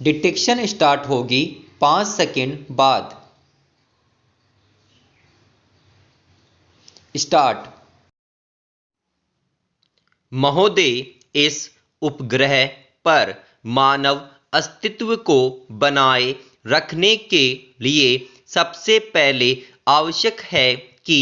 Detection start होगी 5 second बाद। Start. महोदय, इस उपग्रह पर मानव अस्तित्व को बनाए रखने के लिए सबसे पहले आवश्यक है कि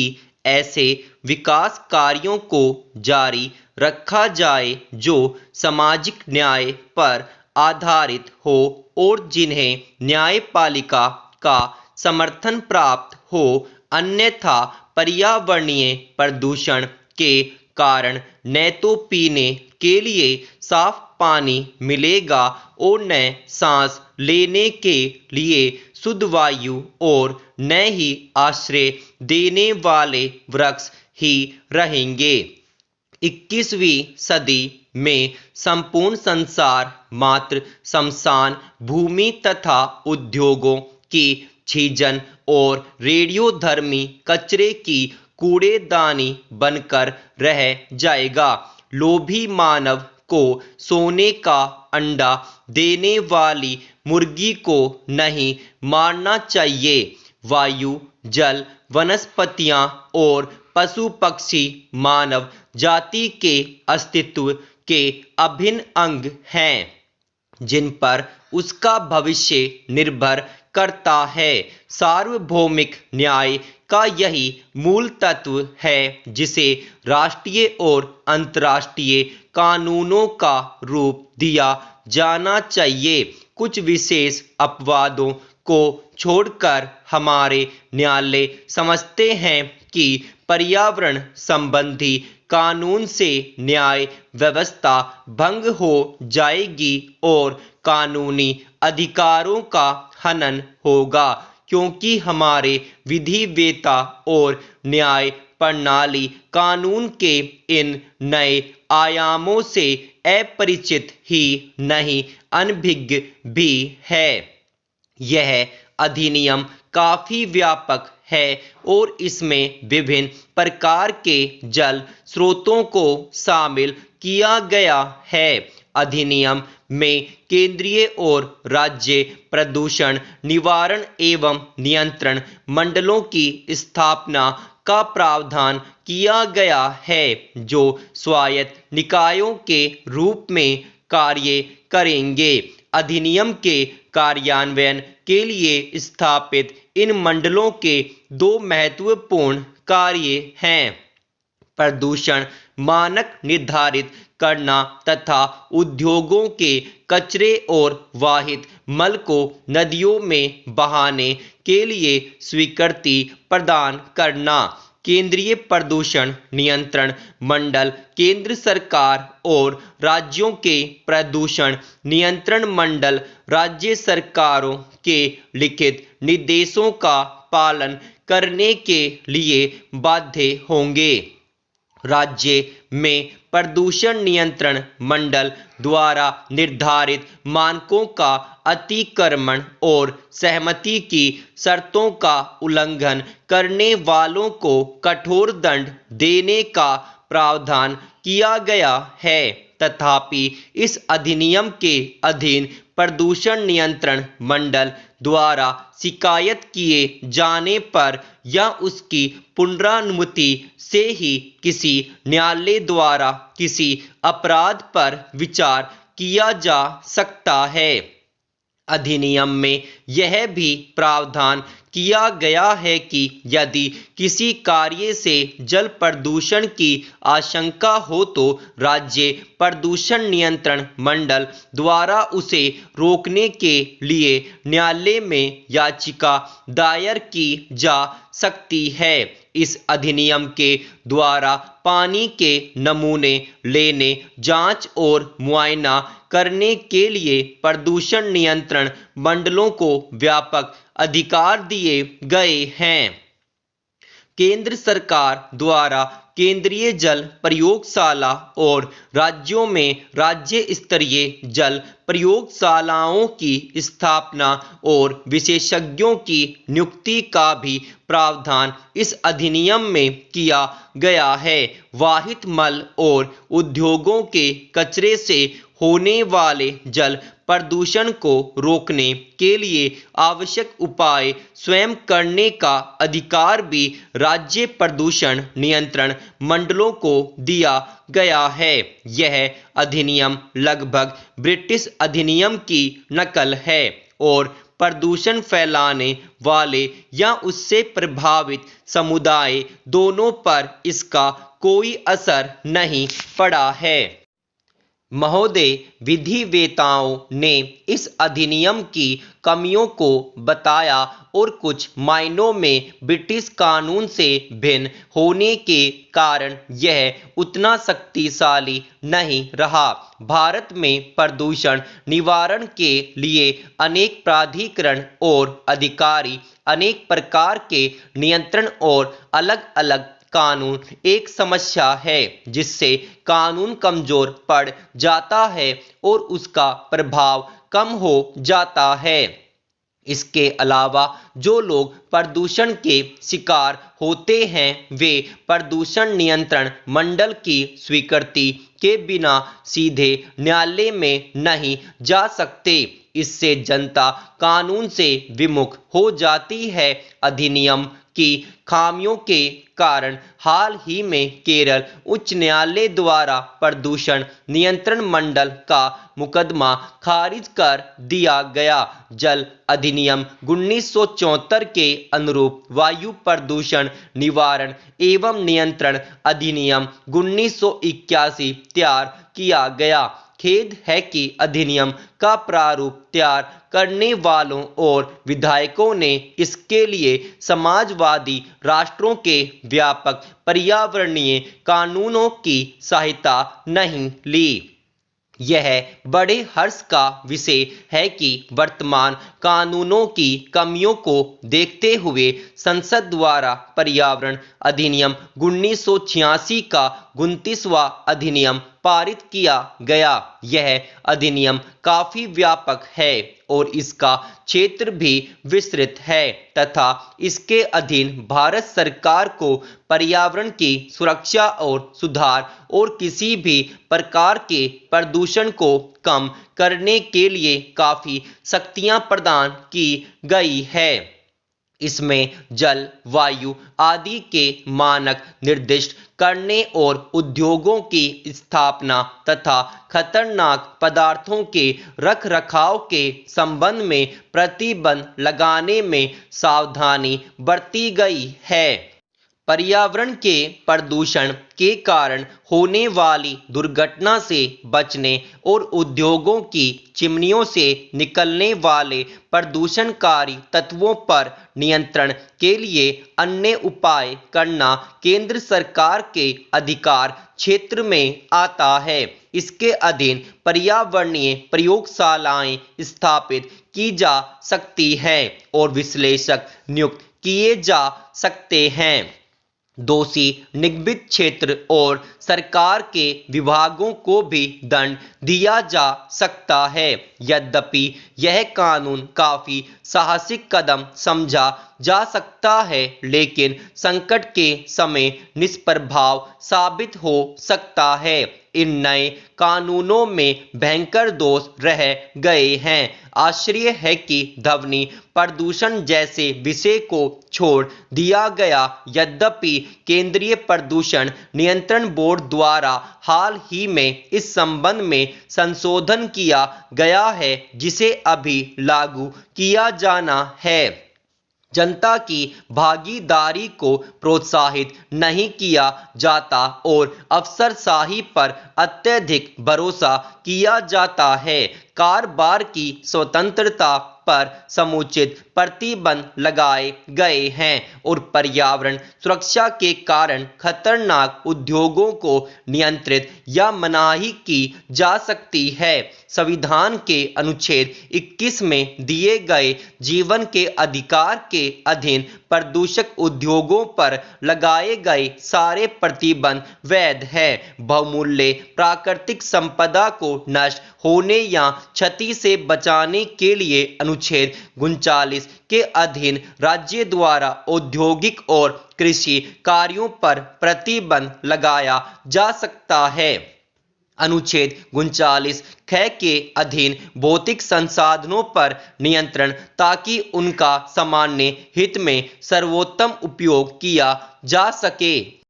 ऐसे विकास कार्यों को जारी रखा जाए जो सामाजिक न्याय पर आधारित हो और जिन्हें न्यायपालिका का समर्थन प्राप्त हो, अन्यथा पर्यावरणीय प्रदूषण के कारण न तो पीने के लिए साफ पानी मिलेगा और न सांस लेने के लिए शुद्ध वायु और न ही आश्रय देने वाले वृक्ष ही रहेंगे। 21वीं सदी में संपूर्ण संसार मात्र शमशान भूमि तथा उद्योगों की छीजन और रेडियोधर्मी कचरे की कूड़ेदानी बनकर रह जाएगा। लोभी मानव को सोने का अंडा देने वाली मुर्गी को नहीं मारना चाहिए। वायु, जल, वनस्पतियां और पशु पक्षी मानव जाति के अस्तित्व के अभिन्न अंग हैं, जिन पर उसका भविष्य निर्भर करता है। सार्वभौमिक न्याय का यही मूल तत्व है जिसे राष्ट्रीय और अंतर्राष्ट्रीय कानूनों का रूप दिया जाना चाहिए। कुछ विशेष अपवादों को छोड़कर हमारे न्यायालय समझते हैं कि पर्यावरण संबंधी कानून से न्याय व्यवस्था भंग हो जाएगी और कानूनी अधिकारों का हनन होगा, क्योंकि हमारे विधिवेत्ता और न्याय प्रणाली कानून के इन नए आयामों से अपरिचित ही नहीं अनभिज्ञ भी है। यह अधिनियम काफी व्यापक है और इसमें विभिन्न प्रकार के जल स्रोतों को शामिल किया गया है। अधिनियम में केंद्रीय और राज्य प्रदूषण निवारण एवं नियंत्रण मंडलों की स्थापना का प्रावधान किया गया है, जो स्वायत्त निकायों के रूप में कार्य करेंगे। अधिनियम के कार्यान्वयन के लिए स्थापित इन मंडलों के दो महत्वपूर्ण कार्य हैं: प्रदूषण मानक निर्धारित करना तथा उद्योगों के कचरे और वाहित मल को नदियों में बहाने के लिए स्वीकृति प्रदान करना। केंद्रीय प्रदूषण नियंत्रण मंडल केंद्र सरकार और राज्यों के प्रदूषण नियंत्रण मंडल राज्य सरकारों के लिखित निर्देशों का पालन करने के लिए बाध्य होंगे। राज्य में प्रदूषण नियंत्रण मंडल द्वारा निर्धारित मानकों का अतिक्रमण और सहमति की शर्तों का उल्लंघन करने वालों को कठोर दंड देने का प्रावधान किया गया है। तथापि इस अधिनियम के अधीन प्रदूषण नियंत्रण मंडल द्वारा शिकायत किए जाने पर या उसकी पुनरानुमति से ही किसी न्यायालय द्वारा किसी अपराध पर विचार किया जा सकता है। अधिनियम में यह भी प्रावधान किया गया है कि यदि किसी कार्य से जल प्रदूषण की आशंका हो तो राज्य प्रदूषण नियंत्रण मंडल द्वारा उसे रोकने के लिए न्यायालय में याचिका दायर की जा सकती है। इस अधिनियम के द्वारा पानी के नमूने लेने, जांच और मुआयना करने के लिए प्रदूषण नियंत्रण मंडलों को व्यापक अधिकार दिए गए हैं। केंद्र सरकार द्वारा केंद्रीय जल प्रयोगशाला और राज्यों में राज्य स्तरीय जल प्रयोगशालाओं की स्थापना और विशेषज्ञों की नियुक्ति का भी प्रावधान इस अधिनियम में किया गया है। वाहित मल और उद्योगों के कचरे से होने वाले जल प्रदूषण को रोकने के लिए आवश्यक उपाय स्वयं करने का अधिकार भी राज्य प्रदूषण नियंत्रण मंडलों को दिया गया है। यह अधिनियम लगभग ब्रिटिश अधिनियम की नकल है और प्रदूषण फैलाने वाले या उससे प्रभावित समुदाय दोनों पर इसका कोई असर नहीं पड़ा है। महोदय, विधिवेताओं ने इस अधिनियम की कमियों को बताया और कुछ मायनों में ब्रिटिश कानून से भिन्न होने के कारण यह उतना शक्तिशाली नहीं रहा। भारत में प्रदूषण निवारण के लिए अनेक प्राधिकरण और अधिकारी, अनेक प्रकार के नियंत्रण और अलग अलग कानून एक समस्या है जिससे कानून कमजोर पड़ जाता है और उसका प्रभाव कम हो जाता है। इसके अलावा जो लोग प्रदूषण के शिकार होते हैं वे प्रदूषण नियंत्रण मंडल की स्वीकृति के बिना सीधे न्यायालय में नहीं जा सकते। इससे जनता कानून से विमुख हो जाती है। अधिनियम की खामियों के कारण हाल ही में केरल उच्च न्यायालय द्वारा प्रदूषण नियंत्रण मंडल का मुकदमा खारिज कर दिया गया। जल अधिनियम 1974 के अनुरूप वायु प्रदूषण निवारण एवं नियंत्रण अधिनियम 1981 तैयार किया गया। खेद है कि अधिनियम का प्रारूप तैयार करने वालों और विधायकों ने इसके लिए समाजवादी राष्ट्रों के व्यापक पर्यावरणीय कानूनों की सहायता नहीं ली। यह बड़े हर्ष का विषय है कि वर्तमान कानूनों की कमियों को देखते हुए संसद द्वारा पर्यावरण अधिनियम 1986 का 29वां अधिनियम पारित किया गया। यह अधिनियम काफी व्यापक है और इसका क्षेत्र भी विस्तृत है तथा इसके अधीन भारत सरकार को पर्यावरण की सुरक्षा और सुधार और किसी भी प्रकार के प्रदूषण को कम करने के लिए काफी शक्तियां प्रदान की गई है। इसमें जल, वायु आदि के मानक निर्दिष्ट करने और उद्योगों की स्थापना तथा खतरनाक पदार्थों के रखरखाव के संबंध में प्रतिबंध लगाने में सावधानी बरती गई है। पर्यावरण के प्रदूषण के कारण होने वाली दुर्घटना से बचने और उद्योगों की चिमनियों से निकलने वाले प्रदूषणकारी तत्वों पर नियंत्रण के लिए अन्य उपाय करना केंद्र सरकार के अधिकार क्षेत्र में आता है। इसके अधीन पर्यावरणीय प्रयोगशालाएं स्थापित की जा सकती हैं और विश्लेषक नियुक्त किए जा सकते हैं। दोषी निगमित क्षेत्र और सरकार के विभागों को भी दंड दिया जा सकता है। यद्यपि यह कानून काफी साहसिक कदम समझा जा सकता है लेकिन संकट के समय निष्प्रभाव साबित हो सकता है। इन नए कानूनों में भयंकर दोष रह गए हैं। आश्चर्य है कि ध्वनि प्रदूषण जैसे विषय को छोड़ दिया गया। यद्यपि केंद्रीय प्रदूषण नियंत्रण बोर्ड द्वारा हाल ही में इस संबंध में संशोधन किया गया है जिसे अभी लागू किया जाना है। जनता की भागीदारी को प्रोत्साहित नहीं किया जाता और अफसरशाही पर अत्यधिक भरोसा किया जाता है। कारोबार की स्वतंत्रता पर समुचित प्रतिबंध लगाए गए हैं और पर्यावरण सुरक्षा के कारण खतरनाक उद्योगों को नियंत्रित या मनाही की जा सकती है। संविधान के अनुच्छेद 21 में दिए गए जीवन के अधिकार के अधीन प्रदूषक उद्योगों पर लगाए गए सारे प्रतिबंध वैध है। बहुमूल्य प्राकृतिक संपदा को नष्ट होने या क्षति से बचाने के लिए अनुच्छेद 39 के अधीन राज्य द्वारा औद्योगिक और कृषि कार्यों पर प्रतिबंध लगाया जा सकता है। अनुच्छेद 39 ख के अधीन भौतिक संसाधनों पर नियंत्रण ताकि उनका सामान्य हित में सर्वोत्तम उपयोग किया जा सके।